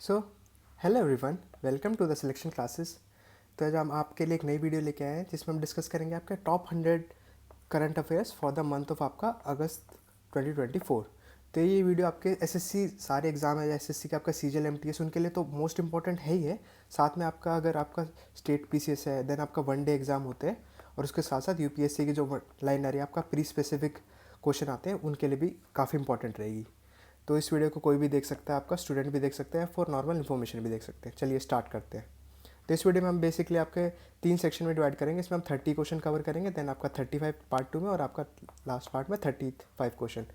So hello everyone, welcome to the selection classes. तो आज हम आपके लिए एक नई वीडियो लेके आए हैं जिसमें हम डिस्कस करेंगे आपके top 100 current affairs for the month of आपका अगस्त 2024। तो ये वीडियो आपके एसएससी सारे एग्जाम है, एसएससी का आपका सीजीएल एमटीएस उनके लिए तो मोस्ट इंपॉर्टेंट है ही है। साथ में आपका अगर आपका स्टेट पीसीएस है, देन आपका वनडे एग्जाम होते हैं, और उसके साथ साथ यूपीएससी की जो लाइनर है आपका प्री स्पेसिफिक क्वेश्चन आते हैं उनके लिए भी काफ़ी इंपॉर्टेंट रहेगी। तो इस वीडियो को कोई भी देख सकता है, आपका स्टूडेंट भी देख सकते हैं, फॉर नॉर्मल इन्फॉर्मेशन भी देख सकते हैं। चलिए स्टार्ट करते हैं। तो इस वीडियो में हम बेसिकली आपके 3 सेक्शन में डिवाइड करेंगे। इसमें हम 30 क्वेश्चन कवर करेंगे, देन आपका 35 पार्ट 2 में, और आपका लास्ट पार्ट में 35 क्वेश्चन।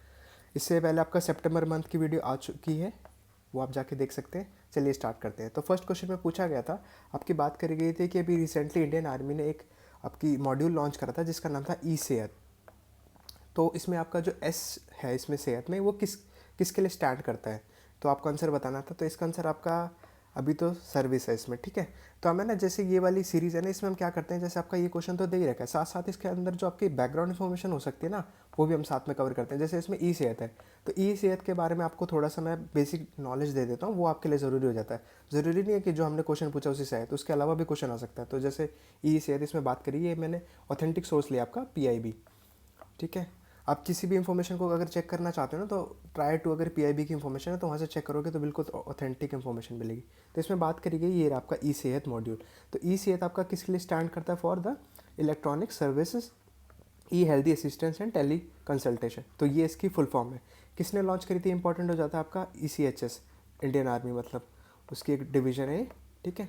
इससे पहले आपका सितंबर मंथ की वीडियो आ चुकी है, वो आप जाके देख सकते हैं। चलिए स्टार्ट करते हैं। तो फर्स्ट क्वेश्चन में पूछा गया था, आपकी बात करी गई थी कि अभी रिसेंटली इंडियन आर्मी ने एक आपकी मॉड्यूल लॉन्च करा था जिसका नाम था ई सेहत। तो इसमें आपका जो एस है इसमें सेहत में, वो किसके लिए स्टैंड करता है, तो आपको आंसर बताना था। तो इसका आंसर आपका अभी तो सर्विस है इसमें, ठीक है। तो हमें ना जैसे ये वाली सीरीज़ है ना, इसमें हम क्या करते हैं, जैसे आपका ये क्वेश्चन तो दे ही रखा है, साथ साथ इसके अंदर जो आपकी बैकग्राउंड इन्फॉर्मेशन हो सकती है ना, वो भी हम साथ में कवर करते हैं। जैसे इसमें ई सेहत है, तो ई सेहत के बारे में आपको थोड़ा सा मैं बेसिक नॉलेज दे देता हूँ, वो आपके लिए ज़रूरी हो जाता है। ज़रूरी नहीं है कि जो हमने क्वेश्चन पूछा उसी से है, तो उसके अलावा भी क्वेश्चन आ सकता है। तो जैसे ई सेहत इसमें बात करी, ये मैंने ऑथेंटिक सोर्स लिया आपका पीआईबी, ठीक है। आप किसी भी इन्फॉर्मेशन को अगर चेक करना चाहते हो ना, तो ट्राई टू, अगर पीआईबी की इन्फॉर्मेशन है तो वहाँ से चेक करोगे तो बिल्कुल ऑथेंटिक इन्फॉर्मेशन मिलेगी। तो इसमें बात करी गई ये आपका ई सेहत मॉड्यूल। तो ई सेहत आपका किसके लिए स्टैंड करता है, for the electronic services e healthy assistance and tele consultation. तो ये इसकी फुल फॉर्म है। किसने लॉन्च करी थी, इंपॉर्टेंट हो जाता है आपका ECHS, इंडियन आर्मी, मतलब उसकी एक डिवीजन है, ठीक है।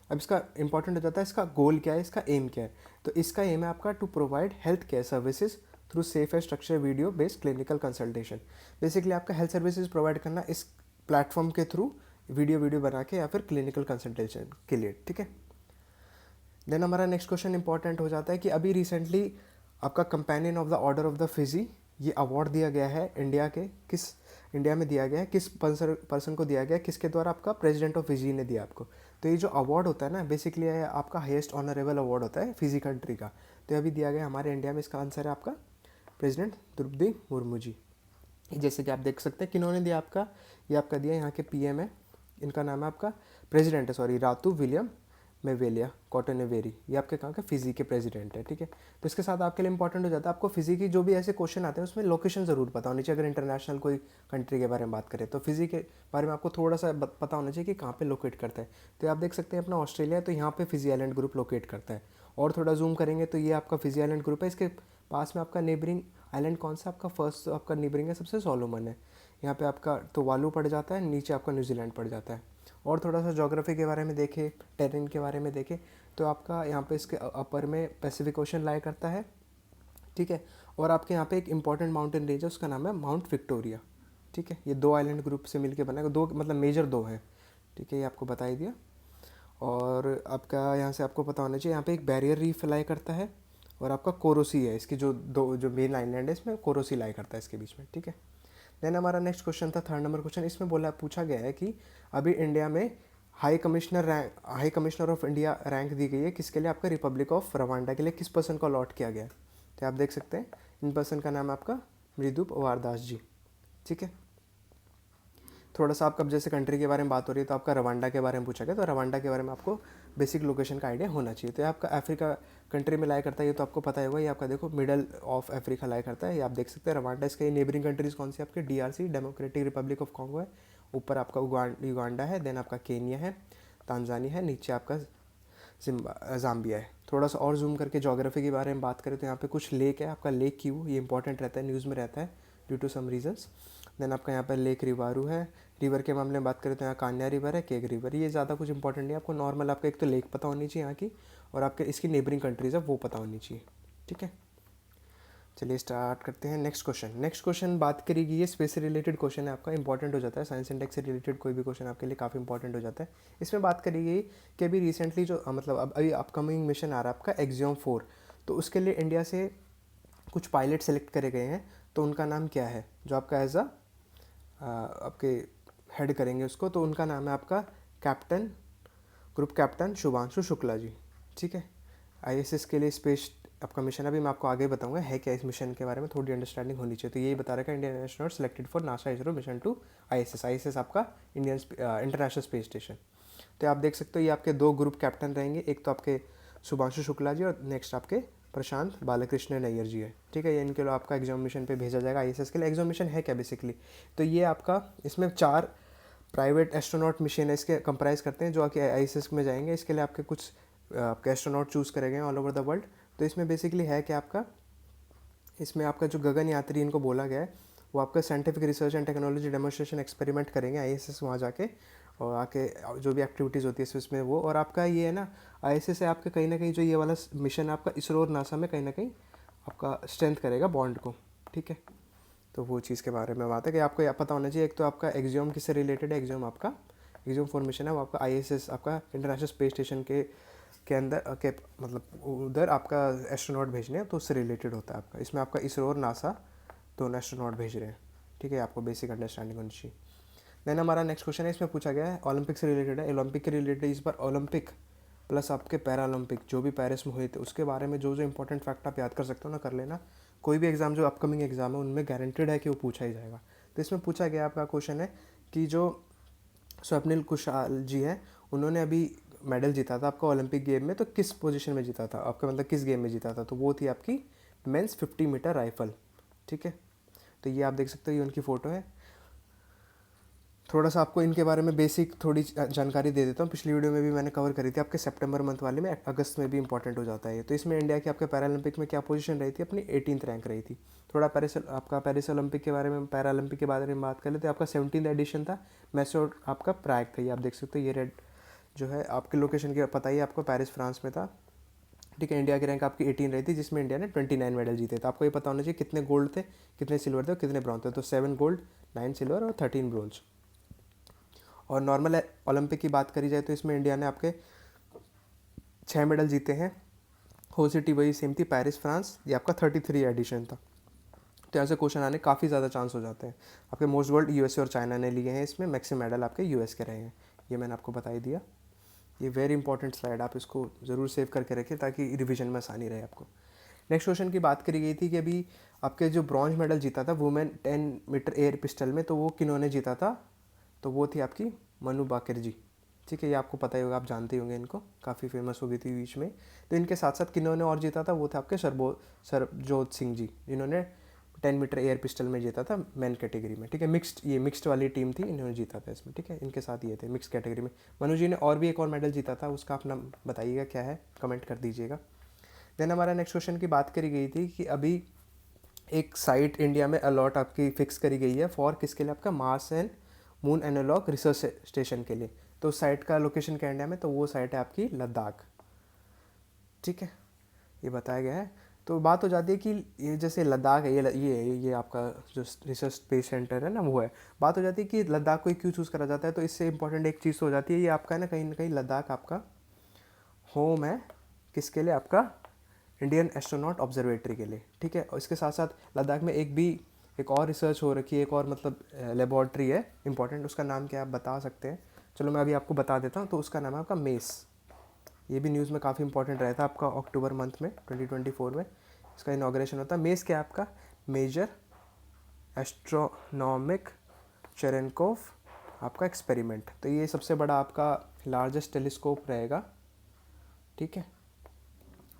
अब इसका इंपॉर्टेंट हो जाता है, इसका गोल क्या है, इसका एम क्या है। तो इसका एम है आपका to provide health care services through safe and structure video based clinical consultation. Basically आपका हेल्थ सर्विसेज प्रोवाइड करना इस प्लेटफॉर्म के थ्रू, वीडियो बना के, या फिर क्लिनिकल कंसल्टेशन के लिए, ठीक है। देन हमारा नेक्स्ट क्वेश्चन इंपॉर्टेंट हो जाता है कि अभी रिसेंटली आपका companion of the order of the Fiji, ये अवार्ड दिया गया है इंडिया में दिया गया है, किस पर्सन को दिया गया है, किसके द्वारा, आपका प्रेसिडेंट ऑफ फिजी ने दिया आपको। तो ये जो अवार्ड होता है ना, बेसिकली आपका हाईएस्ट ऑनरेबल अवार्ड होता है फिजी कंट्री का। तो अभी दिया गया हमारे इंडिया में, इसका आंसर है आपका प्रेसिडेंट द्रौपदी मुर्मू जी। जैसे कि आप देख सकते हैं किन्होंने दिया आपका, ये आपका दिया यहाँ के पीएम है, इनका नाम है आपका प्रेसिडेंट है, सॉरी, रातू विलियम मेवेलिया कॉटोनेवेरी, ये आपके कहाँ के फिजी के प्रेसिडेंट है, ठीक है। तो इसके साथ आपके लिए इंपॉर्टेंट हो जाता है, आपको फिजी की जो भी ऐसे क्वेश्चन आते हैं उसमें लोकेशन ज़रूर पता होनी चाहिए। अगर इंटरनेशनल कोई कंट्री के बारे में बात करें तो फिजी के बारे में आपको थोड़ा सा पता होना चाहिए कि कहाँ पे लोकेट करता है। तो आप देख सकते हैं अपना ऑस्ट्रेलिया, तो यहाँ पे फिजी आइलैंड ग्रुप लोकेट करता है। और थोड़ा जूम करेंगे तो ये आपका फिजी आइलैंड ग्रुप है, इसके पास में आपका नेबरिंग आइलैंड कौन सा, आपका फर्स्ट आपका नेबरिंग है सबसे सोलोमन है। यहाँ पे आपका तो वालू पड़ जाता है, नीचे आपका न्यूजीलैंड पड़ जाता है। और थोड़ा सा ज्योग्राफी के बारे में देखें, टेरेन के बारे में देखें, तो आपका यहाँ पे इसके अपर में पैसिफिक ओशन लाई करता है, ठीक है। और आपके यहाँ पे एक इंपॉर्टेंट माउंटेन रेंज है, उसका नाम है माउंट विक्टोरिया, ठीक है। ये 2 आइलैंड ग्रुप से मिलकर बना है, दो मतलब मेजर 2 हैं, ठीक है, ये आपको बता ही दिया। और आपका यहाँ से आपको पता होना चाहिए, यहाँ पे एक बैरियर रीफ लाई करता है, और आपका कोरोसी है, इसकी जो मेन आइलैंड है इसमें कोरोसी लाई करता है इसके बीच में, ठीक है। देन हमारा नेक्स्ट क्वेश्चन था, थर्ड नंबर क्वेश्चन। इसमें पूछा गया है कि अभी इंडिया में high commissioner of India rank दी गई है किसके लिए, आपका रिपब्लिक ऑफ रवांडा के लिए, किस पर्सन को अलॉट किया गया है। तो आप देख सकते हैं इन पर्सन का नाम है आपका मृदुप वारदास जी, ठीक है। थोड़ा सा आपका जैसे कंट्री के बारे में बात हो रही है तो आपका रवांडा के बारे में पूछा गया, तो रवांडा के बारे में आपको बेसिक लोकेशन का आइडिया होना चाहिए। तो ये आपका अफ्रीका कंट्री में लाई करता है, ये तो आपको पता ही होगा, ये आपका देखो मिडल ऑफ अफ्रीका लाई करता है, ये आप देख सकते हैं रवांडा। इसके नेबरिंग कंट्रीज कौन सी, आपके DRC democratic Republic of Congo है, ऊपर आपका युगांडा है, देन आपका केनिया है, तांजानिया है, नीचे आपका जाम्बिया है। थोड़ा सा और जूम करके ज्योग्राफी के बारे में बात करें तो यहाँ पे कुछ लेक है, आपका लेक क्यू, ये इंपॉर्टेंट रहता है, न्यूज़ में रहता है due to some reasons. Then आपका यहाँ पर लेक रिवारू है। रिवर के मामले में बात करें तो यहाँ कान्या रिवर है, केग रिवर, ये ज़्यादा कुछ इंपॉर्टेंट नहीं है आपको, नॉर्मल आपका एक तो लेक पता होनी चाहिए यहाँ की, और आपके इसकी नेबरिंग कंट्रीज़ है वो पता होनी चाहिए, ठीक है। चलिए स्टार्ट करते हैं। नेक्स्ट क्वेश्चन बात करेगी, ये स्पेस से रिलेटेड क्वेश्चन है आपका, इंपॉर्टेंट हो जाता है, साइंस एंड टेक से रिलेटेड कोई भी क्वेश्चन आपके लिए काफ़ी इंपॉर्टेंट हो जाता है। इसमें बात करेगी कि अभी रिसेंटली जो मतलब अभी अपकमिंग मिशन आ रहा है आपका एक्सियोम 4, तो उसके लिए इंडिया से कुछ पायलट सेलेक्ट करे गए हैं, तो उनका नाम क्या है, जो आपका एज आपके हेड करेंगे उसको, तो उनका नाम है आपका ग्रुप कैप्टन शुभांशु शुक्ला जी, ठीक है। ISS के लिए स्पेस आपका मिशन, अभी मैं आपको आगे बताऊंगा है क्या, इस मिशन के बारे में थोड़ी अंडरस्टैंडिंग होनी चाहिए। तो यही बता रखा है, Indian astronaut selected for NASA ISRO mission to ISS। ISS आपका इंडियन इंटरनेशनल स्पेस स्टेशन। तो आप देख सकते हो ये आपके 2 ग्रुप कैप्टन रहेंगे, एक तो आपके शुभांशु शुक्ला जी और नेक्स्ट आपके प्रशांत बालकृष्ण नैयर जी है। ठीक है, ये इनके लिए आपका एग्जाम मिशन पे भेजा जाएगा ISS के लिए। एग्जाम मिशन है क्या बेसिकली, तो ये आपका इसमें 4 प्राइवेट एस्ट्रोनॉट मिशन है इसके कंप्राइज करते हैं जो कि ISS में जाएंगे। इसके लिए आपके कुछ आपके एस्ट्रोनॉट चूज़ करे गए ऑल ओवर द वर्ल्ड। तो इसमें बेसिकली है कि आपका इसमें आपका जो गगन यात्री इनको बोला गया है वो आपका scientific research and technology demonstration experiment करेंगे ISS वहाँ जाके, और आके जो भी एक्टिविटीज़ होती है इसमें वो। और आपका ये है ना ISS से आपका कहीं ना कहीं जो ये वाला मिशन आपका इसरो और नासा में कहीं ना कहीं आपका स्ट्रेंथ करेगा बॉन्ड को। ठीक है, तो वो चीज़ के बारे में बात है कि आपको यह पता होना चाहिए। एक तो आपका एग्जाम किससे रिलेटेड है, एग्जाम आपका एग्जाम फॉर्मेशन है वो आपका ISS आपका इंटरनेशनल स्पेस स्टेशन के अंदर के मतलब उधर आपका एस्ट्रोनॉट भेजने हैं, तो उससे रिलेटेड होता है आपका। इसमें आपका इसरो और नासा दोनों एस्ट्रोनॉट भेज रहे हैं। ठीक है, आपको बेसिक अंडरस्टैंडिंग होनी चाहिए। देन हमारा नेक्स्ट क्वेश्चन है, इसमें पूछा गया है ओलंपिक से रिलेटेड है। ओलंपिक के रिलेटेड इस बार ओलंपिक प्लस आपके पैरा ओलंपिक जो भी पेरिस में हुए थे उसके बारे में जो जो इंपॉर्टेंट फैक्ट आप याद कर सकते हो ना कर लेना। कोई भी एग्जाम जो अपकमिंग एग्जाम है उनमें गारंटेड है कि वो पूछा ही जाएगा। तो इसमें पूछा गया आपका क्वेश्चन है कि जो स्वप्निल कुशाल जी हैं उन्होंने अभी मेडल जीता था आपका ओलंपिक गेम में, तो किस पोजीशन में जीता था आपका, मतलब किस गेम में जीता था, तो वो थी आपकी मेंस 50 मीटर राइफल। ठीक है, तो ये आप देख सकते हो, ये उनकी फ़ोटो है। थोड़ा सा आपको इनके बारे में बेसिक थोड़ी जानकारी दे देता हूँ, पिछली वीडियो में भी मैंने कवर करी थी आपके सितंबर मंथ वाले में, अगस्त में भी इंपॉर्टेंट हो जाता है। तो इसमें इंडिया की आपके पैरालंपिक में क्या पोजीशन रही थी, अपनी 18th रैंक रही थी। थोड़ा पेरिस ओलंपिक के बारे में, पैरालंपिक के बारे में बात कर लेते हैं। आपका 17th एडिशन था, मैसोड आपका प्राग था, ये आप देख सकते हो, ये रेड जो है आपके लोकेशन की पता ही आपको पेरिस फ्रांस में था। ठीक है, इंडिया की रैंक आपकी 18 रही थी जिसमें इंडिया ने 29 मेडल जीते थे। आपको ये पता होना चाहिए कितने गोल्ड थे, कितने सिल्वर थे और कितने ब्रॉन्ज थे। तो 7 गोल्ड, 9 सिल्वर और 13 ब्रॉन्ज। और नॉर्मल ओलंपिक की बात करी जाए तो इसमें इंडिया ने आपके 6 मेडल जीते हैं। हो सिटी वही सेम थी, पेरिस फ्रांस, ये आपका 33 एडिशन था। तो ऐसे क्वेश्चन आने काफ़ी ज़्यादा चांस हो जाते हैं। आपके मोस्ट गोल्ड USA और चाइना ने लिए हैं, इसमें मैक्सिमम मेडल आपके US के रहे हैं, ये मैंने आपको बता ही दिया। ये वेरी इंपॉर्टेंट स्लाइड, आप इसको ज़रूर सेव करके रखें ताकि रिवीजन में आसानी रहे आपको। नेक्स्ट क्वेश्चन की बात करी गई थी कि अभी आपके जो ब्रॉन्ज मेडल जीता था वुमेन 10 मीटर एयर पिस्टल में, तो वो किन्होंने जीता था, तो वो थी आपकी मनु बाकर जी। ठीक है, ये आपको पता ही होगा, आप जानते ही होंगे इनको, काफ़ी फेमस हो गई थी बीच में। तो इनके साथ साथ किन्होंने और जीता था, वो थे आपके सरबजोत सिंह जी, जिन्होंने 10 मीटर एयर पिस्टल में जीता था मेन कैटेगरी में। ठीक है, मिक्स्ड वाली टीम थी, इन्होंने जीता था इसमें। ठीक है, इनके साथ ये थे मिक्स कैटेगरी में। मनु जी ने और भी एक और मेडल जीता था, उसका आप नाम बताइएगा क्या है, कमेंट कर दीजिएगा। देन हमारा नेक्स्ट क्वेश्चन की बात करी गई थी कि अभी एक साइट इंडिया में अलॉट आपकी फिक्स करी गई है फॉर किसके लिए, आपका Mars and moon analogue research station के लिए। तो साइट का लोकेशन क्या इंडिया में, तो वो साइट है आपकी लद्दाख। ठीक है, ये बताया गया है। तो बात हो जाती है कि ये जैसे लद्दाख है, ये आपका जो रिसर्च स्पेस सेंटर है ना वो है। बात हो जाती है कि लद्दाख को क्यों चूज़ करा जाता है, तो इससे इंपॉर्टेंट एक चीज़ हो जाती है, ये आपका है ना कहीं लद्दाख आपका होम है किसके लिए, आपका इंडियन एस्ट्रोनॉट ऑब्जर्वेटरी के लिए। ठीक है, और इसके साथ साथ लद्दाख में एक और रिसर्च हो रखी है, एक और मतलब लेबॉर्ट्री है इंपॉर्टेंट, उसका नाम क्या है आप बता सकते हैं, चलो मैं अभी आपको बता देता हूँ। तो उसका नाम है आपका मेस। ये भी न्यूज़ में काफ़ी इंपॉर्टेंट रहता है आपका अक्टूबर मंथ में 2024 में इसका इनाग्रेशन होता है। मेस क्या है आपका, मेजर एस्ट्रोनॉमिक चेरेनकोव आपका एक्सपेरिमेंट। तो ये सबसे बड़ा आपका लार्जेस्ट टेलीस्कोप रहेगा। ठीक है,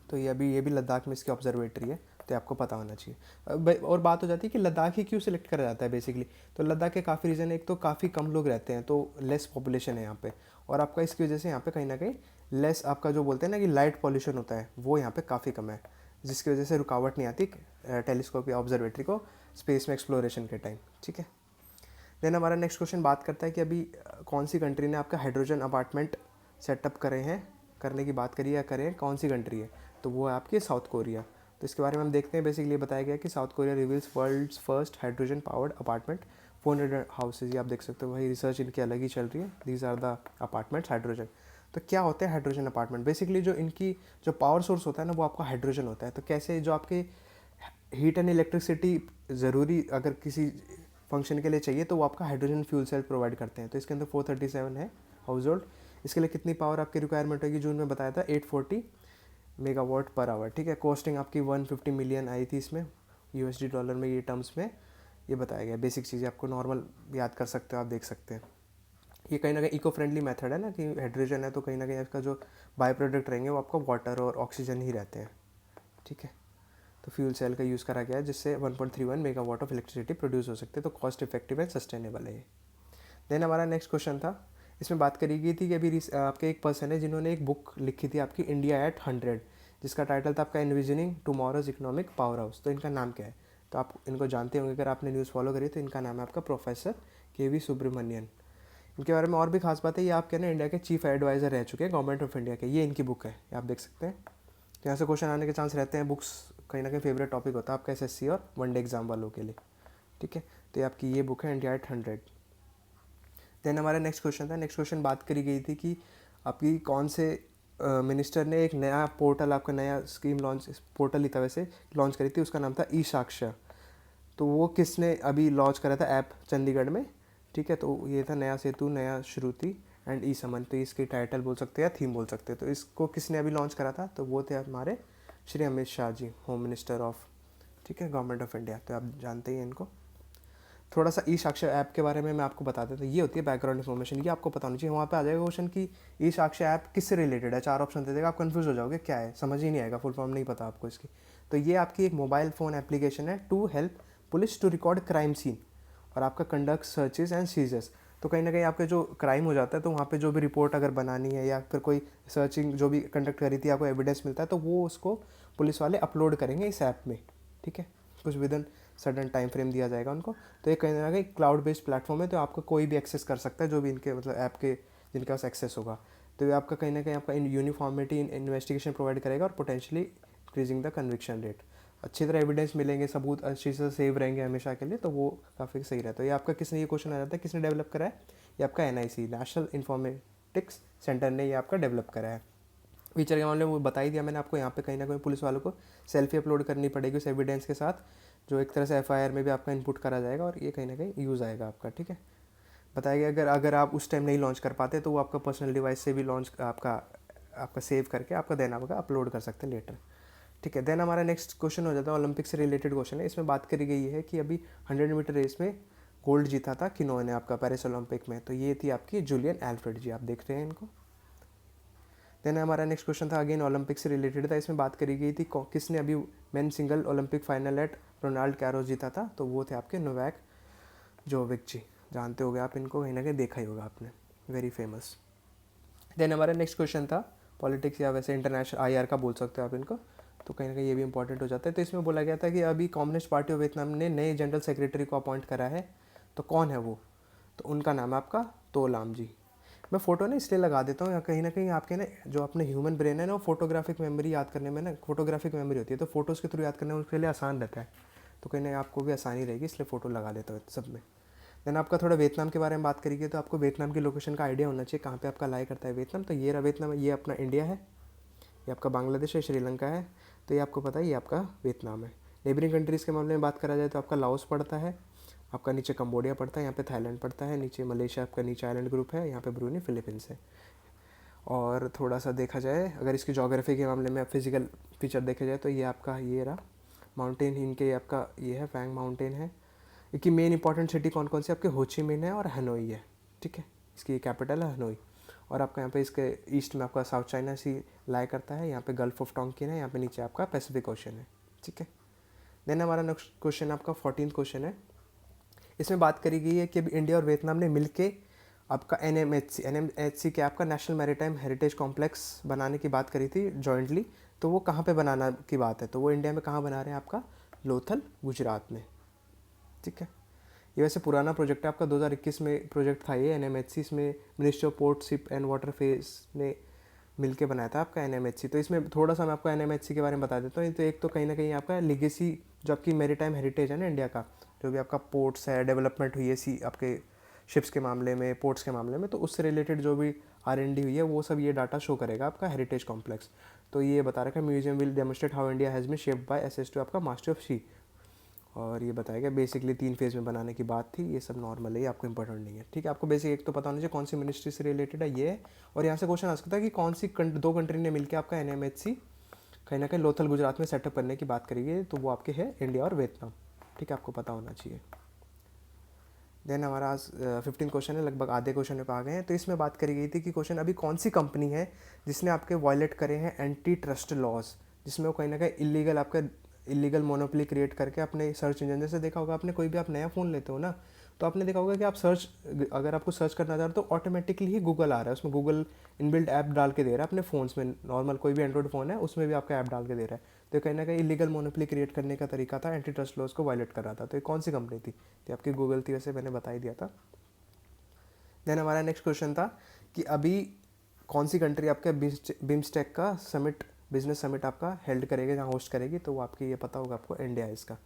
तो ये भी लद्दाख में इसकी ऑब्जर्वेटरी है, तो आपको पता होना चाहिए। और बात हो जाती है कि लद्दाख ही क्यों सिलेक्ट करा जाता है बेसिकली, तो लद्दाख के काफ़ी रीज़न है। एक तो काफ़ी कम लोग रहते हैं, तो लेस पॉपुलेशन है यहाँ पे, और आपका इसकी वजह से यहाँ पे कहीं ना कहीं लेस आपका जो बोलते हैं ना कि लाइट पॉल्यूशन होता है वो यहाँ पे काफ़ी कम है, जिसकी वजह से रुकावट नहीं आती टेलीस्कोप या ऑब्जर्वेटरी को स्पेस में एक्सप्लोरेशन के टाइम। ठीक है, देन हमारा नेक्स्ट क्वेश्चन बात करता है कि अभी कौन सी कंट्री ने आपका हाइड्रोजन अपार्टमेंट सेटअप करने की बात करी या करें, कौन सी कंट्री है, तो वो है आपकी साउथ कोरिया। तो इसके बारे में हम देखते हैं। बेसिकली बताया गया कि South Korea reveals world's first hydrogen powered apartment 400 houses. ये आप देख सकते हो, वही रिसर्च इनकी अलग ही चल रही है। These are the apartments hydrogen. तो क्या होते हैं हाइड्रोजन अपार्टमेंट, बेसिकली जो इनकी जो पावर सोर्स होता है ना वो आपका हाइड्रोजन होता है। तो कैसे जो आपके हीट एंड इलेक्ट्रिसिटी ज़रूरी अगर किसी फंक्शन के लिए चाहिए तो वो आपका हाइड्रोजन फ्यूल सेल प्रोवाइड करते हैं। तो इसके अंदर 437 है हाउस होल्ड। इसके लिए कितनी पावर आपकी रिक्वायरमेंट होगी, जून में बताया था 840 मेगावाट पर आवर, ठीक है। कॉस्टिंग आपकी 150 मिलियन आई थी इसमें, यूएसडी डॉलर में ये टर्म्स में ये बताया गया। बेसिक चीज़ें आपको नॉर्मल याद कर सकते हो, आप देख सकते हैं। ये कहीं ना कहीं इको फ्रेंडली मेथड है ना, कि हाइड्रोजन है तो कहीं ना कहीं इसका जो बाय प्रोडक्ट रहेंगे वो आपका वाटर और ऑक्सीजन ही रहते हैं, ठीक है। तो फ्यूल सेल का यूज़ करा गया है जिससे 1.31 मेगावाट ऑफ इलेक्ट्रिसिटी प्रोड्यूस हो सकते हैं, तो कॉस्ट इफेक्टिव एंड सस्टेनेबल है ये। देन हमारा नेक्स्ट क्वेश्चन था, इसमें बात करी गई थी कि अभी आपके एक पर्सन है जिन्होंने एक बुक लिखी थी आपकी इंडिया एट 100, जिसका टाइटल था आपका envisioning tomorrow's economic power house. तो इनका नाम क्या है? तो आप इनको जानते होंगे, अगर आपने न्यूज़ फॉलो करी तो इनका नाम है आपका प्रोफेसर के.वी. सुब्रमण्यन। इनके बारे में और भी खास बात है, ये आपके ना इंडिया के चीफ एडवाइज़र रह चुके हैं गवर्नमेंट ऑफ इंडिया के। ये इनकी बुक है, ये आप देख सकते हैं। यहाँ से क्वेश्चन आने के चांस रहते हैं, बुक्स कहीं ना कहीं फेवरेट टॉपिक होता है आपका एसएससी और वनडे एग्जाम वालों के लिए, ठीक है। तो ये आपकी ये बुक है इंडिया एट 100। देन हमारा नेक्स्ट क्वेश्चन था, नेक्स्ट क्वेश्चन बात करी गई थी कि आपकी कौन से मिनिस्टर ने एक नया पोर्टल, आपका नया स्कीम लॉन्च, पोर्टल ही था वैसे, लॉन्च करी थी, उसका नाम था ई साक्षर। तो वो किसने अभी लॉन्च करा था ऐप चंडीगढ़ में, ठीक है। तो ये था नया सेतु, नया श्रुति एंड ई समन। तो इसकी टाइटल बोल सकते हैं या थीम बोल सकते हैं। तो इसको किसने अभी लॉन्च करा था? तो वो थे हमारे Shri Amit Shah ji, home minister of, ठीक है, गवर्नमेंट ऑफ इंडिया। तो आप जानते ही हैं इनको। थोड़ा सा ई साक्षर ऐप के बारे में मैं आपको बता देता हूँ। ये होती है बैकग्राउंड इन्फॉर्मेशन, ये आपको पता होनी चाहिए। वहाँ पे आ जाएगा क्वेश्चन कि ई साक्षर ऐप किससे रिलेटेड है, 4 ऑप्शन दे देगा, आप कंफ्यूज हो जाओगे क्या है, समझ ही नहीं आएगा, फुल फॉर्म नहीं पता आपको इसकी। तो ये आपकी एक मोबाइल फ़ोन एप्लीकेशन है to help police to record crime scene और आपका कंडक्ट सर्चेज एंड सीजर्स। तो कहीं ना कहीं आपके जो क्राइम हो जाता है तो वहाँ पे जो भी रिपोर्ट अगर बनानी है या फिर कोई सर्चिंग जो भी कंडक्ट करी थी, आपको एविडेंस मिलता है तो वो उसको पुलिस वाले अपलोड करेंगे इस ऐप में, ठीक है। कुछ विदिन सडन टाइम फ्रेम दिया जाएगा उनको। तो ये कहीं ना कहीं क्लाउड बेस्ड प्लेटफॉर्म है, तो आपको कोई भी एक्सेस कर सकता है, जो भी इनके मतलब ऐप के जिनके पास एक्सेस होगा। तो ये आपका कहीं ना कहीं आपका यूनिफॉर्मिटी इन इन्वेस्टिगेशन प्रोवाइड करेगा और potentially increasing the conviction rate. अच्छी तरह एविडेंस मिलेंगे, सबूत अच्छी से सेव रहेंगे हमेशा के लिए, तो वो काफ़ी सही रहता है। ये आपका किसने, ये क्वेश्चन आ जाता है किसने डेवलप करा है? ये आपका एनआईसी, नेशनल इन्फॉर्मेटिक्स सेंटर ने ये आपका डेवलप करा है। फीचर के मामले में वो बता ही दिया मैंने आपको। यहाँ पे कहीं ना कहीं पुलिस वालों को सेल्फी अपलोड करनी पड़ेगी उस एविडेंस के साथ, जो एक तरह से एफआईआर में भी आपका इनपुट करा जाएगा और ये कहीं ना कहीं यूज़ आएगा आपका, ठीक है। बताया गया अगर आप उस टाइम नहीं लॉन्च कर पाते तो वो आपका पर्सनल डिवाइस से भी लॉन्च आपका सेव करके आपका देन आपका अपलोड कर सकते हैं लेटर, ठीक है। देन हमारा नेक्स्ट क्वेश्चन हो जाता है ओलंपिक से रिलेटेड क्वेश्चन है। इसमें बात करी गई है कि अभी 100 मीटर रेस में गोल्ड जीता था किन्होंने आपका पेरिस ओलंपिक में? तो ये थी आपकी जूलियन एल्फ्रेड जी, आप देख रहे हैं इनको। देन हमारा नेक्स्ट क्वेश्चन था अगेन ओलंपिक से रिलेटेड था। इसमें बात करी गई थी किसने अभी men single Olympic final at Roland Garros जीता था? तो वो थे आपके नोवाक जोविक जी, जानते होगे आप इनको, कहीं ना कहीं देखा ही होगा आपने, वेरी फेमस। देन हमारा नेक्स्ट क्वेश्चन था पॉलिटिक्स या वैसे इंटरनेशनल आईआर का बोल सकते हो आप इनको, तो कहीं ना कहीं ये भी इंपॉर्टेंट हो जाता है। तो इसमें बोला गया था कि अभी कम्युनिस्ट पार्टी ऑफ वियतनाम ने नए जनरल सेक्रेटरी को अपॉइंट करा है, तो कौन है वो? तो उनका नाम है आपका तो लाम जी। मैं फ़ोटो ना इसलिए लगा देता हूँ, या कहीं ना कहीं आपके ना जो अपने ह्यूमन ब्रेन है ना, वो फोटोग्राफिक मेमोरी याद करने में ना, फोटोग्राफिक मेमोरी होती है, तो फोटोज़ के थ्रू याद करने में उसके लिए आसान रहता है। तो कहीं ना आपको भी आसानी रहेगी, इसलिए फ़ोटो लगा देता हूँ सब में। देन आपका थोड़ा वियतनाम के बारे में बात करेंगे, तो आपको वियतनाम की लोकेशन का आइडिया होना चाहिए, कहाँ पे आपका लाई करता है वियतनाम। तो ये रहा वियतनाम, ये अपना इंडिया है, ये आपका बांग्लादेश है, श्रीलंका है, तो ये आपको पता है ये आपका वियतनाम है। नेबरिंग कंट्रीज़ के मामले में बात करा जाए तो आपका लाओस पड़ता है, आपका नीचे कंबोडिया पड़ता है, यहाँ पे थाईलैंड पड़ता है, नीचे मलेशिया आपका नीचे आइलैंड ग्रुप है, यहाँ पे ब्रूनी फिलीपींस है। और थोड़ा सा देखा जाए अगर इसकी जोग्राफी के मामले में फिजिकल फीचर देखे जाए तो ये आपका ये रहा माउंटेन, इनके आपका ये है फैंग माउंटेन है। इसकी मेन इंपॉर्टेंट सिटी कौन कौन सी आपके होची मिन है और हनोई है, ठीक है, इसकी कैपिटल है हनोई। और आपका यहाँ पे इसके ईस्ट में आपका साउथ चाइना सी लाई करता है, यहाँ पे गल्फ ऑफ टोंकिन है, यहाँ पे नीचे आपका पैसिफिक ओशन है, ठीक है। देन हमारा नेक्स्ट क्वेश्चन आपका 14th क्वेश्चन है। इसमें बात करी गई है कि अभी इंडिया और वियतनाम ने मिलके आपका एनएमएचसी के आपका नेशनल मैरीटाइम हेरिटेज कॉम्प्लेक्स बनाने की बात करी थी जॉइंटली। तो वो कहाँ पे बनाना की बात है? तो वो इंडिया में कहाँ बना रहे हैं? आपका लोथल गुजरात में, ठीक है। ये वैसे पुराना प्रोजेक्ट है आपका, 2021 में प्रोजेक्ट था ये एनएमएचसी। इसमें ministry of port ship and water face ने मिलके बनाया था आपका एनएमएचसी। तो इसमें थोड़ा सा मैं आपको एनएमएचसी के बारे में बता देता हूँ। तो एक तो कहीं ना कहीं आपका लिगेसी जो आपकी मैरीटाइम हेरिटेज है ना इंडिया का, जो भी आपका पोर्ट्स है, डेवलपमेंट हुई है सी आपके शिप्स के मामले में, पोर्ट्स के मामले में, तो उससे रिलेटेड जो भी R&D हुई है वो सब ये डाटा शो करेगा आपका हेरिटेज कॉम्प्लेक्स। तो ये बता रखा है museum will demonstrate how India has been shaped by access to आपका मास्टर ऑफ सी। और ये बताया गया बेसिकली 3 फेज़ में बनाने की बात थी। ये सब नॉर्मल है, ये आपको इंपॉर्टेंट नहीं है, ठीक है। आपको बेसिक एक तो पता होना चाहिए कौन सी मिनिस्ट्री से रिलेटेड है ये है। और यहाँ से क्वेश्चन आ सकता है कि कौन सी 2 कंट्री ने मिलकर आपका एनएमएचसी कहीं ना कहीं लोथल गुजरात में सेटअप करने की बात करेंगे तो वो आपके है इंडिया और वियतनाम। ठीक है, आपको पता होना चाहिए। देन हमारा आज 15 क्वेश्चन है, लगभग आधे क्वेश्चन पे आ गए हैं। तो इसमें बात करी गई थी कि क्वेश्चन अभी कौन सी कंपनी है जिसने आपके वायलेट करे हैं एंटी ट्रस्ट लॉज, जिसमें वो कहीं ना कहीं इलीगल आपका इलीगल मोनोपोली क्रिएट करके अपने सर्च इंजन, जैसे देखा होगा आपने, कोई भी आप नया फ़ोन लेते हो ना, तो आपने देखा होगा कि आप सर्च, अगर आपको सर्च करना चाह रहे हो तो ऑटोमेटिकली ही गूगल आ रहा है, उसमें गूगल इनबिल्ट ऐप डाल के दे रहा है अपने फ़ोन्स में। नॉर्मल कोई भी एंड्रॉइड फ़ोन है उसमें भी आपका ऐप डाल के दे रहा है। तो कहीं ना कहीं इलीगल मोनोपोली क्रिएट करने का तरीका था, एंटी ट्रस्ट लॉज को वायलेट कर रहा था। तो ये कौन सी कंपनी थी? तो आपकी गूगल थी, वैसे मैंने बता ही दिया था। देन हमारा नेक्स्ट क्वेश्चन था कि अभी कौन सी कंट्री आपका बिम्स्टेक का समिट, बिजनेस समिट आपका हेल्ड करेगी, जहाँ होस्ट करेगी, तो वो आपकी ये पता होगा आपको, इंडिया है इसका।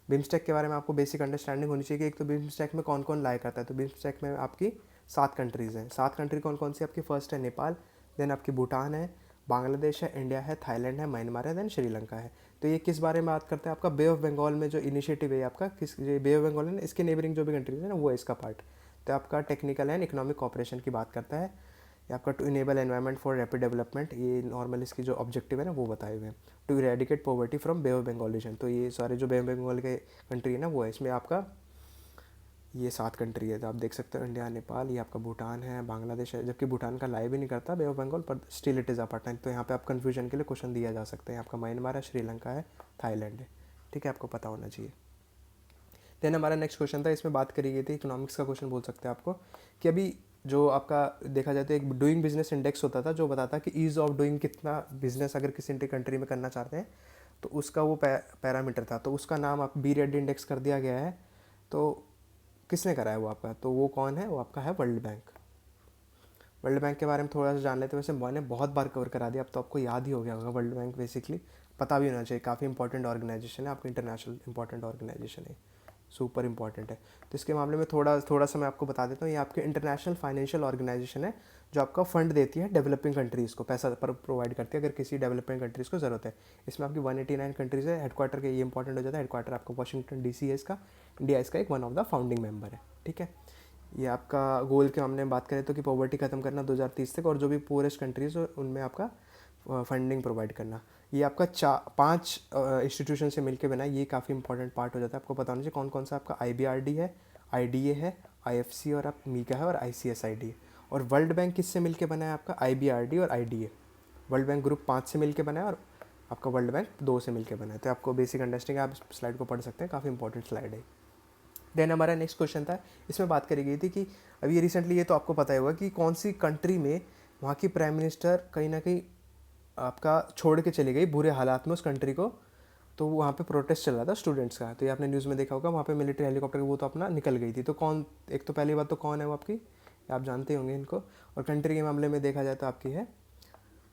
बिम्स्टेक के बारे में आपको बेसिक अंडरस्टैंडिंग होनी चाहिए कि एक तो बिम्स्टेक में कौन कौन लाया करता है। तो बिम्स्टेक में आपकी 7 कंट्रीज़ हैं। 7 कंट्री कौन कौन सी आपकी? फर्स्ट है नेपाल, देन आपकी भूटान है, बांग्लादेश है, इंडिया है, थाईलैंड है, म्यांमार है, देन श्रीलंका है। तो ये किस बारे में बात करते हैं? आपका बे ऑफ बंगाल में जो इनिशिएटिव है आपका, किस, ये बे ऑफ बंगाल है ना, इसके नेबरिंग जो भी कंट्रीज है ना, वो है इसका पार्ट। तो आपका टेक्निकल एंड इकोनॉमिक कॉपरेशन की बात करता है। ये आपका to enable environment for rapid development, ये नॉर्मल इसकी जो ऑब्जेक्टिव है ना वो बताए हुए हैं। To eradicate poverty from bay of Bengal region, तो ये सारे जो बे ऑफ बंगाल के कंट्री है ना वो है। इसमें आपका ये 7 कंट्री है, तो आप देख सकते हो, इंडिया, नेपाल, ये आपका भूटान है, बांग्लादेश है, जबकि भूटान का लाइव ही नहीं करता बे ऑफ बंगाल, पर still it is a partner. तो यहाँ पे आप कन्फ्यूजन के लिए क्वेश्चन दिया जा सकते हैं। आपका म्यांमार है, श्रीलंका है, थाईलैंड है। ठीक है, आपको पता होना चाहिए। देन हमारा नेक्स्ट क्वेश्चन था, इसमें बात करी गई थी, इकोनॉमिक्स का क्वेश्चन बोल सकते हैं आपको, कि अभी जो आपका देखा जाए तो एक डूइंग बिजनेस इंडेक्स होता था जो बताता कि ईज़ ऑफ डूइंग कितना बिजनेस अगर किसी कंट्री में करना चाहते हैं तो उसका वो पैरामीटर था। तो उसका नाम आप बी रेड इंडेक्स कर दिया गया है। तो किसने करा है वो आपका? तो वो कौन है? वो आपका है वर्ल्ड बैंक। वर्ल्ड बैंक के बारे में थोड़ा सा जान लेते हैं। वैसे मैंने बहुत बार कवर करा दिया, अब तो आपको याद ही हो गया होगा। वर्ल्ड बैंक बेसिकली पता भी होना चाहिए, काफ़ी इंपॉर्टेंट ऑर्गेनाइजेशन है, आपका इंटरनेशनल इंपॉर्टेंट ऑर्गेनाइजेशन है, सुपर इंपॉर्टेंट है। तो इसके मामले में थोड़ा सा मैं आपको बता देता हूँ। ये आपके इंटरनेशनल फाइनेंशियल ऑर्गेनाइजेशन है जो आपका फंड देती है डेवलपिंग कंट्रीज़ को, पैसा पर प्रोवाइड करती है अगर किसी डेवलपिंग कंट्रीज़ को ज़रूरत है। इसमें आपकी 189 कंट्रीज़ है। हेडक्वार्टर के ये इंपॉर्टेंट हो जाता है, हेडक्वार्टर आपका वाशिंगटन DC है इसका। इंडिया इसका एक one of the founding member है। ठीक है, ये आपका गोल के मामले में बात करें तो कि पॉवर्टी खत्म करना 2030 तक, और जो भी पुअरेस्ट कंट्रीज हो उनमें आपका फंडिंग प्रोवाइड करना। ये आपका 5 इंस्टीट्यूशन से मिलकर बना है। ये काफ़ी इंपॉर्टेंट पार्ट हो जाता है, आपको पता होना चाहिए कौन कौन सा। आपका IBRD है, IDA है, IFC और आप मीका है, और ICSID है। और वर्ल्ड बैंक किससे मिलकर बना है? आपका IBRD और IDA। वर्ल्ड बैंक ग्रुप 5 से मिलकर बना है और आपका वर्ल्ड बैंक 2 से मिलकर बना है। तो आपको बेसिक अंडरस्टैंडिंग, आप स्लाइड को पढ़ सकते हैं, काफ़ी इंपॉर्टेंट स्लाइड है। देन हमारा नेक्स्ट क्वेश्चन था, इसमें बात करी गई थी कि अभी रिसेंटली, ये तो आपको पता ही होगा कि कौन सी कंट्री में वहाँ की प्राइम मिनिस्टर कहीं ना कहीं आपका छोड़ के चली गई बुरे हालात में उस कंट्री को। तो वहाँ पे प्रोटेस्ट चल रहा था स्टूडेंट्स का। तो ये आपने न्यूज़ में देखा होगा, वहाँ पे मिलिट्री हेलीकॉप्टर वो तो अपना निकल गई थी। तो कौन, एक तो पहली बात तो कौन है वो आपकी, आप जानते होंगे इनको। और कंट्री के मामले में देखा जाए तो आपकी है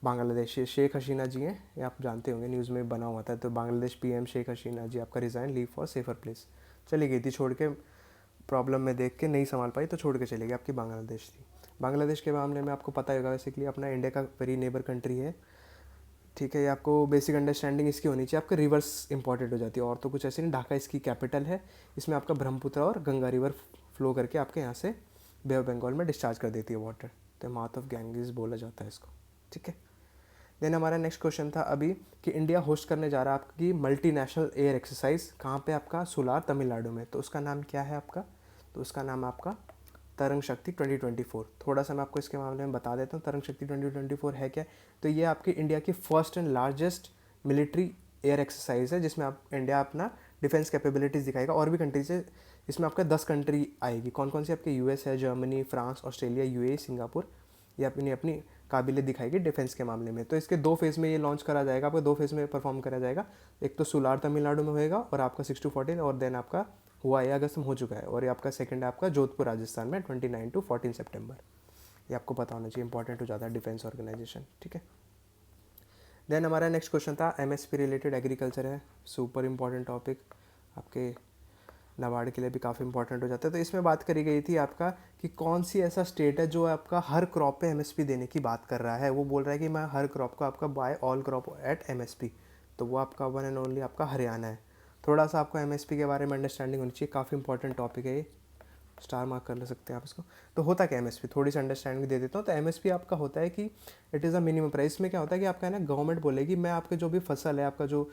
बांग्लादेश, शेख हसीना जी हैं, ये आप जानते होंगे, न्यूज़ में बना हुआ था। तो बांग्लादेश PM शेख हसीना जी आपका resign, leave for safer place, चली गई थी छोड़ के, प्रॉब्लम में देख के नहीं संभाल पाई तो छोड़ के चली गई, आपकी बांग्लादेश थी। बांग्लादेश के मामले में आपको पता ही होगा बेसिकली अपना इंडिया का वेरी नेबर कंट्री है। ठीक है, ये आपको बेसिक अंडरस्टैंडिंग इसकी होनी चाहिए, आपका रिवर्स इंपॉर्टेंट हो जाती है, और तो कुछ ऐसे नहीं। ढाका इसकी कैपिटल है। इसमें आपका ब्रह्मपुत्र और गंगा रिवर फ्लो करके आपके यहाँ से बे ऑफ बंगाल में डिस्चार्ज कर देती है वाटर। तो माउथ ऑफ गैंगेस बोला जाता है इसको। ठीक है, देन हमारा नेक्स्ट क्वेश्चन था अभी कि इंडिया होस्ट करने जा रहा है आपकी मल्टीनेशनल एयर एक्सरसाइज, कहाँ पे? आपका सुलार, तमिलनाडु में। तो उसका नाम क्या है आपका? तो उसका नाम आपका तरंग शक्ति 2024। थोड़ा सा मैं आपको इसके मामले में बता देता हूँ, तरंग शक्ति 2024 है क्या। तो ये आपकी इंडिया की first and largest military air exercise है, जिसमें आप इंडिया अपना डिफेंस कैपेबिलिटीज़ दिखाएगा। और भी कंट्रीज है, इसमें आपका 10 कंट्री आएगी। कौन कौन सी? आपके US है, Germany, France, Australia, UAE, Singapore. ये अपनी अपनी काबिलियत दिखाएगी डिफेंस के मामले में। तो इसके 2 फेज़ में ये लॉन्च करा जाएगा, आपका 2 फेज़ में परफॉर्म करा जाएगा। एक तो सुलार तमिलनाडु में होएगा और आपका 6 to 14, और देन आपका हुआ है अगस्त में हो चुका है। और ये आपका सेकंड है आपका जोधपुर राजस्थान में 29 to 14 सितंबर। ये आपको पता होना चाहिए, इंपॉर्टेंट हो जाता है डिफेंस ऑर्गेनाइजेशन। ठीक है, देन हमारा नेक्स्ट क्वेश्चन था MSP रिलेटेड एग्रीकल्चर है, सुपर इंपॉर्टेंट टॉपिक, आपके नाबार्ड के लिए भी काफ़ी इंपॉर्टेंट हो जाता है। तो इसमें बात करी गई थी आपका कि कौन सी ऐसा स्टेट है जो आपका हर क्रॉप पे MSP देने की बात कर रहा है। वो बोल रहा है कि मैं हर क्रॉप को आपका buy all crop at MSP। तो वो आपका वन एंड ओनली आपका हरियाणा है। थोड़ा सा आपको MSP के बारे में अंडरस्टैंडिंग होनी चाहिए, काफ़ी इंपॉर्टेंट टॉपिक है ये। स्टार मार्क कर ले सकते हैं आप इसको। तो होता क्या एम एस पी, थोड़ी सी अंडरस्टैंडिंग दे देता हूँ। तो एम एस पी आपका होता है कि it is a minimum price. में क्या होता है कि आपका है ना गवर्नमेंट बोलेगी मैं आपके जो भी फसल है, आपका जो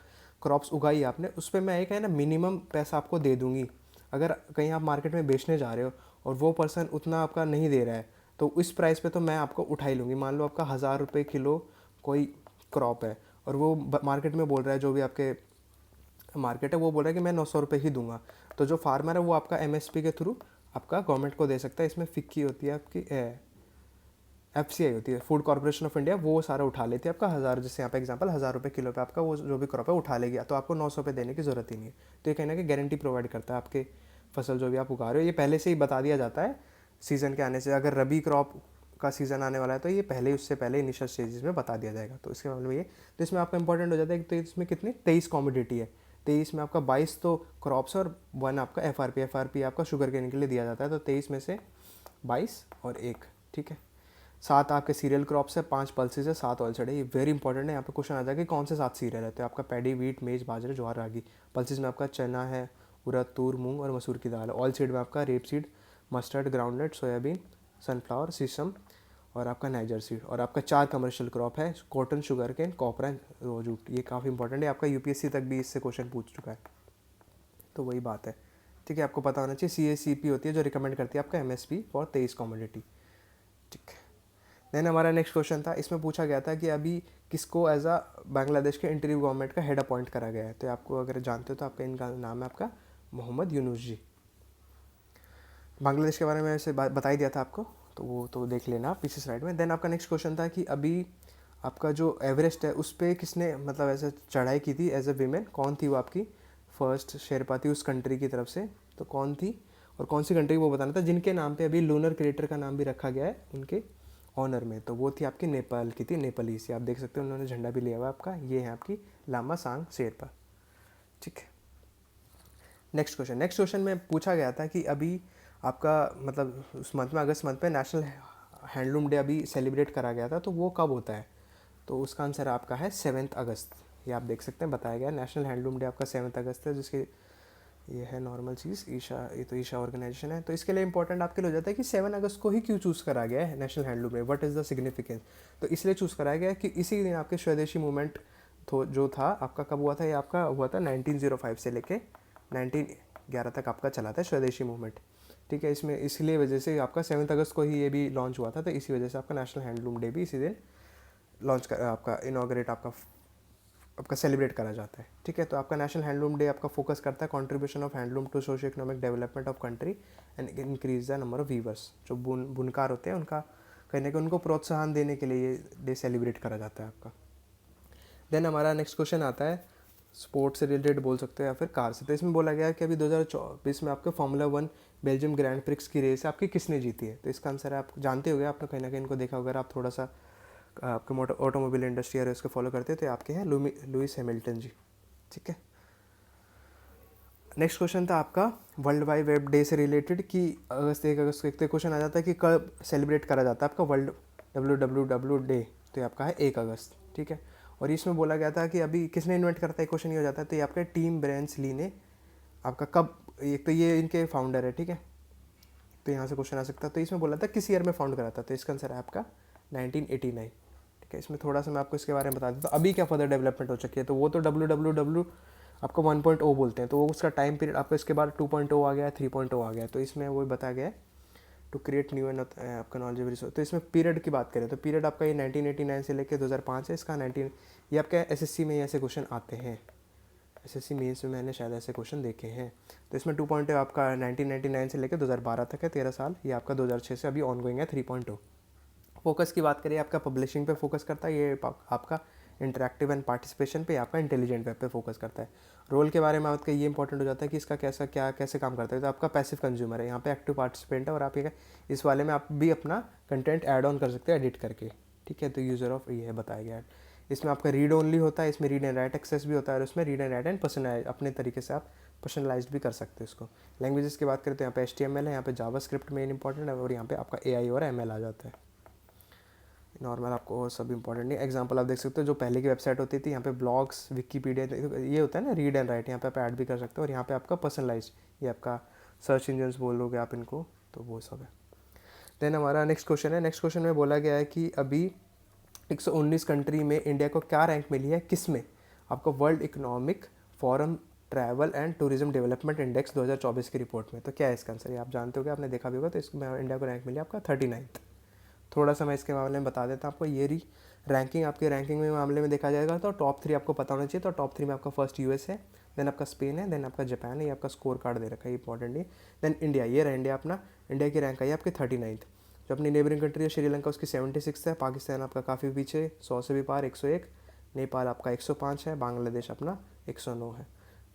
क्रॉप्स उगाई है आपने, उस पर मैं एक है ना मिनिमम पैसा आपको दे दूँगी। अगर कहीं आप मार्केट में बेचने जा रहे हो और वो पर्सन उतना आपका नहीं दे रहा है, तो इस प्राइस पे तो मैं आपको उठा ही लूँगी। मान लो आपका 1000 रुपये किलो कोई क्रॉप है और वो मार्केट में बोल रहा है, जो भी आपके मार्केट है वो बोल रहा है कि मैं 900 रुपये ही दूंगा। तो जो फार्मर है वो आपका एमएसपी के थ्रू आपका गवर्नमेंट को दे सकता है। इसमें फिक्की होती है आपकी, एफसीआई होती है, फूड कॉर्पोरेशन ऑफ इंडिया, वो सारा उठा लेती है आपका 1000, जैसे यहाँ पे एग्जांपल 1000 रुपये किलो पे आपका वो जो भी क्रॉप है उठा लेगी, तो आपको 900 रुपये देने की ज़रूरत ही नहीं है। तो ये कहना कि गारंटी प्रोवाइड करता है आपके फसल जो भी आप उगा रहे हो। ये पहले से ही बता दिया जाता है सीज़न के आने से। अगर रबी क्रॉप का सीज़न आने वाला है तो ये पहले ही, उससे पहले इनिशियल स्टेजेस में बता दिया जाएगा। तो इसके मामले में ये, तो इसमें आपका इंपॉर्टेंट हो जाता है कि तो इसमें कितनी 23 कॉमोडिटी है। 23 में आपका 22 तो क्रॉप्स और 1 आपका एफआरपी आपका शुगर केन के लिए दिया जाता है। तो 23 में से 22 और 1, ठीक है। 7 आपके सीरियल क्रॉप्स है, 5 पल्सेस है, 7 ऑयल सीड है। ये वेरी इंपॉर्टेंट है। यहाँ पे क्वेश्चन आ जाएगा कि कौन से 7 सीरियल है। तो आपका पैडी, वीट, मेज, बाजरे, ज्वार, रागी। पल्सेस में आपका चना है, उड़द, तूर, मूंग और मसूर की दाल है। ऑयल सीड में आपका rape seed, mustard, groundnut, soyabean, sunflower, sesame और आपका नाइजर सीड। और आपका 4 कमर्शियल क्रॉप है, cotton, sugar cane, copper and jute. ये काफ़ी इंपॉर्टेंट है, आपका यूपीएससी तक भी इससे क्वेश्चन पूछ चुका है। तो वही बात है, ठीक है। आपको पता होना चाहिए। CACP होती है जो रिकमेंड करती है आपका MSP फॉर 23 कॉमोडिटी, ठीक है। देन हमारा नेक्स्ट क्वेश्चन था, इसमें पूछा गया था कि अभी किसको एज अ बांग्लादेश के इंटरिम गवर्नमेंट का हेड अपॉइंट करा गया है। तो आपको अगर जानते हो तो आपका इनका नाम है आपका मोहम्मद यूनुस जी। बांग्लादेश के बारे में ऐसे बता ही दिया था आपको, तो वो तो देख लेना आप पीछे स्लाइड में। देन आपका नेक्स्ट क्वेश्चन था कि अभी आपका जो एवरेस्ट है उस पर किसने मतलब ऐसे चढ़ाई की थी एज ए वीमेन, कौन थी वो आपकी फर्स्ट शेरपा थी उस कंट्री की तरफ से। तो कौन थी और कौन सी कंट्री वो बताना था, जिनके नाम पे अभी लूनर क्रेटर का नाम भी रखा गया है उनके ऑनर में। तो वो थी आपकी नेपाल की थी, नेपालीस। आप देख सकते हो उन्होंने झंडा भी लिया हुआ आपका, ये है आपकी लामा सांग शेरपा, ठीक है। नेक्स्ट क्वेश्चन में पूछा गया था कि अभी आपका मतलब उस मंथ में, अगस्त मंथ में नेशनल हैंडलूम डे अभी सेलिब्रेट करा गया था, तो वो कब होता है। तो उसका आंसर आपका है 7 अगस्त। ये आप देख सकते हैं बताया गया, नेशनल हैंडलूम डे आपका 7 अगस्त है, जिसके ये है नॉर्मल चीज़ ईशा, ये तो ईशा ऑर्गेनाइजेशन है। तो इसके लिए इंपॉर्टेंट आपके लिए हो जाता है कि 7 अगस्त को ही क्यों चूज़ करा गया है national handloom day, what is the significance. तो इसलिए चूज़ कराया गया कि इसी दिन आपके स्वदेशी मूवमेंट जो था आपका कब हुआ था, ये आपका हुआ था 1905 से लेके 1911 तक आपका चला था स्वदेशी मूवमेंट, ठीक है। इसमें इसलिए वजह से आपका 7 अगस्त को ही ये भी लॉन्च हुआ था। तो इसी वजह से आपका नेशनल हैंडलूम डे भी इसी दिन लॉन्च कर आपका इनॉग्रेट आपका सेलिब्रेट करा जाता है, ठीक है। तो आपका नेशनल हैंडलूम डे आपका फोकस करता है contribution of handloom to socio economic development of country and increase the number of weavers. जो बुनकार होते हैं उनका कहीं ना कहीं उनको प्रोत्साहन देने के लिए ये डे सेलिब्रेट करा जाता है आपका। देन हमारा नेक्स्ट क्वेश्चन आता है स्पोर्ट्स से रिलेटेड बोल सकते हो या फिर कार से। तो इसमें बोला गया है कि अभी 2024 में आपके फॉर्मूला 1 बेल्जियम ग्रैंड प्रिक्स की रेस आपकी किसने जीती है। तो इसका आंसर है, आप जानते हो, आपने कहीं ना कहीं इनको देखा अगर आप थोड़ा सा आपके ऑटोमोबाइल इंडस्ट्री या उसको फॉलो करते हैं, तो आपके हैं लुइस हैमिल्टन जी, ठीक है। नेक्स्ट क्वेश्चन था आपका वर्ल्ड वाइड वेब डे से रिलेटेड कि 1 अगस्त को एक क्वेश्चन आ जाता है कि कब सेलिब्रेट करा जाता है आपका वर्ल्ड WWW डे। तो ये आपका है 1 अगस्त, ठीक है। और इसमें बोला गया था कि अभी किसने इन्वेंट करता है, क्वेश्चन ये हो जाता है। तो ये आपका टीम ब्रेंस ली ने आपका कब, एक तो ये इनके फाउंडर है, ठीक है। तो यहाँ से क्वेश्चन आ सकता है। तो इसमें बोला था किस ईयर में फाउंड करा था। तो इसका आंसर है आपका 1989, ठीक है। इसमें थोड़ा सा मैं आपको इसके बारे में बता देता हूँ अभी क्या फर्दर डेवलपमेंट हो चुकी है। तो वो तो WWW आपको 1.0 बोलते हैं, तो वो उसका टाइम पीरियड आपको इसके बाद 2.0 आ गया, 3.0 आ गया। तो इसमें वो बताया गया है टू क्रिएट न्यू एंड आपका नॉलेजेबल रिसोर्स। तो इसमें पीरियड की बात करें तो पीरियड आपका ये 1989 से लेकर 2005 है। इसका 19 ये आपका SSC में ऐसे क्वेश्चन आते हैं, SSC मेंस में मैंने शायद ऐसे क्वेश्चन देखे हैं। तो इसमें 2.0 आपका 1999 से लेकर 2012 तक है, 13 साल। ये आपका 2006 से अभी ऑन गोइंग है 3.0। फोकस की बात करें आपका पब्लिशिंग पे फोकस करता है, ये आपका इंटरेक्टिव एंड पार्टिसिपेशन पे, आपका इंटेलिजेंट वेब पे फोकस करता है। रोल के बारे में आपका ये इंपॉर्टेंट हो जाता है कि इसका कैसे काम करता है। तो आपका पैसिव कंज्यूमर है, यहाँ पे एक्टिव पार्टिसिपेंट है, और आप ये इस वाले में आप भी अपना कंटेंट ऐड ऑन कर सकते हैं एडिट करके, ठीक है। तो यूज़र ऑफ ये है बताया गया है। इसमें आपका रीड ओनली होता है, इसमें रीड एंड राइट एक्सेस भी होता है, और उसमें read and write and personalise अपने तरीके से आप पर्सनलाइज भी कर सकते हो इसको। लैंग्वेजेस की बात करें तो यहाँ पे HTML है, यहाँ पे जावास्क्रिप्ट मेन इंपॉर्टेंट है, और यहाँ पे आपका AI और ML आ जाता है। नॉर्मल आपको और सब इंपॉर्टेंट नहीं। एग्जांपल आप देख सकते हो जो पहले की वेबसाइट होती थी, यहाँ पे ब्लॉग्स, विकीपीडिया, ये होता है ना रीड एंड राइट, यहाँ पे आप ऐड भी कर सकते हो। और यहाँ पे आपका पर्सनलाइज, ये आपका सर्च इंजन्स बोलोगे आप इनको, तो वो सब है। देन हमारा नेक्स्ट क्वेश्चन है। नेक्स्ट क्वेश्चन में बोला गया है कि अभी 119 कंट्री में इंडिया को क्या रैंक मिली है, किस में? आपको world economic forum travel and tourism development index 2024 की रिपोर्ट में। तो क्या है इसका आंसर, ये आप जानते हो, आपने देखा भी होगा। तो इसमें इंडिया को रैंक मिली आपका 39th। थोड़ा सा मैं इसके मामले में बता देता हूँ आपको। ये रैंकिंग, आपके रैंकिंग में मामले में देखा जाएगा तो टॉप 3 आपको पता होना चाहिए। तो टॉप 3 में आपका फर्स्ट यूएस है, देन आपका स्पेन है, देन आपका जापान है। ये आपका स्कोर कार्ड दे रखा है इंपॉर्टेंटली। देन इंडिया, ये रहा इंडिया अपना। इंडिया की रैंक आई है आपकी 39th। जो अपनी नेबरिंग कंट्री है श्रीलंका, उसकी 76 है। पाकिस्तान आपका काफ़ी पीछे, 100 से भी पार, 101। नेपाल आपका 105 है। बांग्लादेश अपना 109 है।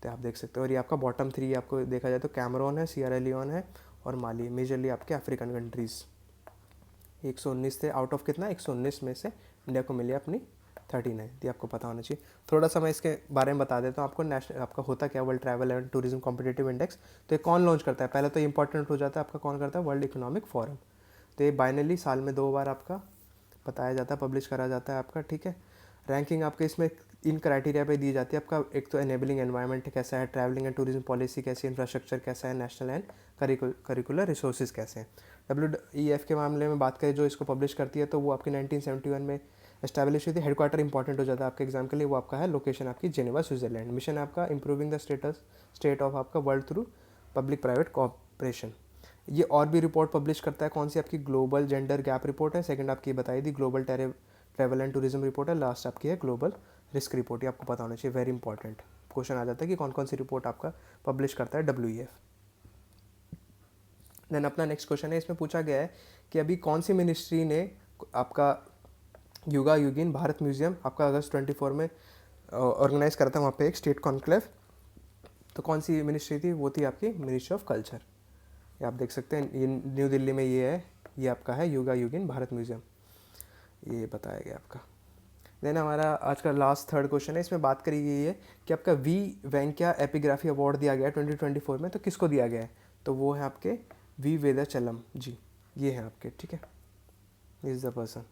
तो आप देख सकते हो। और ये आपका बॉटम 3 आपको देखा जाए तो कैमरून है, सियरा लियोन है और माली, मेजरली आपके अफ्रीकन कंट्रीज़। 119 थे आउट ऑफ कितना, 119 में से इंडिया को मिली अपनी 39। ये आपको पता होना चाहिए। थोड़ा सा मैं इसके बारे में बता देता हूँ आपको। नेशनल आपका होता क्या, world travel and tourism competitive index. तो ये कौन लॉन्च करता है, पहले तो इंपॉर्टेंट हो जाता है आपका, कौन करता है, वर्ल्ड इकोनॉमिक फोरम। तो ये बाइनली साल में 2 बार आपका बताया जाता है, पब्लिश करा जाता है आपका, ठीक है। रैंकिंग आपके इसमें इन क्राइटेरिया पे दी जाती है आपका। एक तो एनेबलिंग एनवायरनमेंट कैसा है, ट्रैवलिंग एंड टूरिज्म पॉलिसी कैसी है, इंफ्रास्ट्रक्चर कैसा है, नेशनल एंड करिकुलर रिसोर्सेज कैसे हैं। WEF के मामले में बात करें जो इसको पब्लिश करती है, तो वो आपकी 1971 में एस्टैब्लिश हुई थी। हेडक्वार्टर इंपॉर्टेंट हो जाता है आपके एग्जाम के लिए, वो आपका है लोकेशन आपकी जेनेवा स्विट्जरलैंड। मिशन आपका इंप्रूविंग द स्टेट ऑफ आपका world through public private cooperation. ये और भी रिपोर्ट पब्लिश करता है, कौन सी आपकी ग्लोबल जेंडर गैप रिपोर्ट है, सेकंड आपकी बताई थी global travel and tourism report है, लास्ट आपकी है ग्लोबल रिस्क रिपोर्ट। ये आपको पता होना चाहिए, वेरी इंपॉर्टेंट क्वेश्चन आ जाता है कि कौन कौन सी रिपोर्ट आपका पब्लिश करता है WEF। देन अपना नेक्स्ट क्वेश्चन है, इसमें पूछा गया है कि अभी कौन सी मिनिस्ट्री ने आपका युगा युगिन भारत म्यूजियम आपका अगस्त 24 में ऑर्गेनाइज करा था, वहाँ पे एक स्टेट कॉन्क्लेव। तो कौन सी मिनिस्ट्री थी, वो थी आपकी मिनिस्ट्री ऑफ कल्चर। ये आप देख सकते हैं, ये न्यू दिल्ली में ये है, ये आपका है युगा युगिन भारत म्यूजियम, ये बताया गया आपका। देन हमारा आज का लास्ट थर्ड क्वेश्चन है, इसमें बात करी गई है कि आपका वी वेंकैया एपिग्राफी अवार्ड दिया गया है 2024 में। तो किसको दिया गया है, तो वो है आपके वी वेदाचलम जी, ये हैं आपके, ठीक है, इज़ द पर्सन।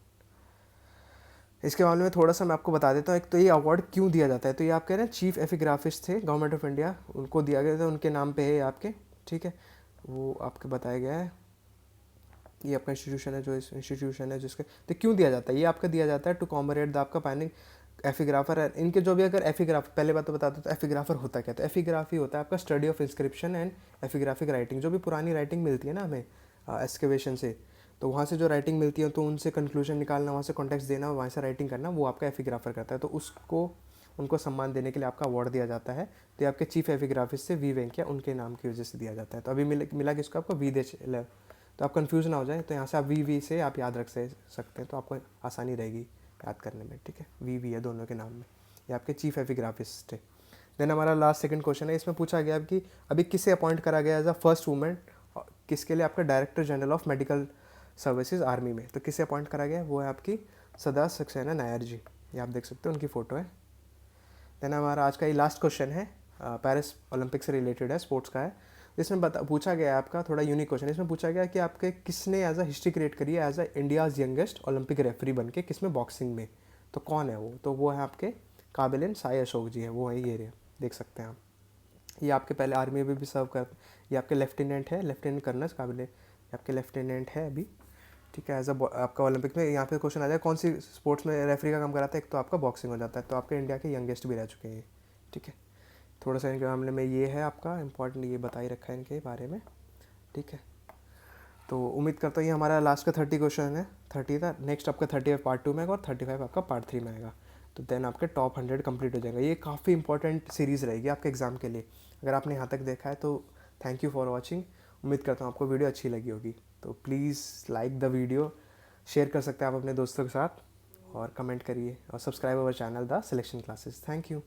इसके मामले में थोड़ा सा मैं आपको बता देता हूँ। एक तो ये अवार्ड क्यों दिया जाता है, तो ये आप कह रहे हैं चीफ एपिग्राफिस्ट थे गवर्नमेंट ऑफ इंडिया, उनको दिया गया था, उनके नाम पे है आपके, ठीक है। वो आपके बताया गया है, ये आपका इंस्टीट्यूशन है, जो इस इंस्टीट्यूशन है जिसके, तो क्यों दिया जाता है, ये आपका दिया जाता है टू कॉमरेट द आपका पैनिक एफिग्राफर है इनके जो भी। अगर एफिग्राफ, पहले बात तो बता दो, तो एफिग्राफर होता क्या, तो एफिग्राफी होता है आपका study of inscription and epigraphic writing. जो भी पुरानी राइटिंग मिलती है ना हमें एक्सकेवेशन से, तो वहाँ से जो राइटिंग मिलती है तो उनसे कंक्लूजन निकालना, वहाँ से कॉन्टेक्स्ट देना, वहाँ से राइटिंग करना, वो आपका एफिग्राफर करता है। तो उसको उनको सम्मान देने के लिए आपका अवार्ड दिया जाता है। तो ये आपके चीफ एपिग्राफिस्ट से वी वेंकैया, उनके नाम की वजह से दिया जाता है। तो अभी मिला किसको, आपको वी दे, तो आप कंफ्यूज ना हो जाए, तो यहाँ से आप वी से आप याद रख सकते हैं, तो आपको आसानी रहेगी याद करने में, ठीक है। वी है दोनों के नाम में। ये आपके चीफ एपिग्राफिस्ट है। देन हमारा लास्ट सेकंड क्वेश्चन है, इसमें पूछा गया कि अभी किसे अपॉइंट करा गया एज अ फर्स्ट वुमेन, किसके लिए, आपका director general of medical services army में। तो किसे अपॉइंट करा गया, वो है आपकी सदा सक्सेना नायर जी, ये आप देख सकते हो, उनकी फ़ोटो है। देन हमारा आज का ये लास्ट क्वेश्चन है, पेरिस ओलंपिक से रिलेटेड है, स्पोर्ट्स का है। इसमें पूछा गया है आपका थोड़ा यूनिक क्वेश्चन, इसमें पूछा गया कि आपके किसने एज अ हिस्ट्री क्रिएट करी है as a India's youngest Olympic referee बन के, किसमें, बॉक्सिंग में। तो कौन है वो, तो वो है आपके काबिलिन साई अशोक जी है, वो है, ये देख सकते हैं आप। ये आपके पहले आर्मी में भी सर्व कर, ये आपके लेफ्टिनेंट है, लेफ्टिनेंट कर्नल काबिल, ये आपके लेफ्टिनेंट है अभी, ठीक है। एज अ आपका ओलंपिक में यहाँ पे क्वेश्चन आ जाए कौन सी स्पोर्ट्स में रेफरी का काम कराता है, एक तो आपका बॉक्सिंग हो जाता है। तो आपके इंडिया के यंगेस्ट भी रह चुके हैं, ठीक है। थोड़ा सा इनके मामले में ये है आपका इंपॉर्टेंट, ये बता ही रखा है इनके बारे में, ठीक है। तो उम्मीद करता हूँ ये हमारा लास्ट का 30 क्वेश्चन है, 30 था। नेक्स्ट आपका 35 पार्ट 2 में आएगा और 35 आपका पार्ट 3 में आएगा। तो देन आपके टॉप 100 कंप्लीट हो जाएगा। ये काफ़ी इंपॉर्टेंट सीरीज़ रहेगी आपके एग्जाम के लिए। अगर आपने यहाँ तक देखा है तो थैंक यू फॉर वॉचिंग। उम्मीद करता हूँ आपको वीडियो अच्छी लगी होगी। तो please like the video, share कर सकते हैं आप अपने दोस्तों के साथ, और कमेंट करिए, और subscribe our channel the selection classes. Thank you.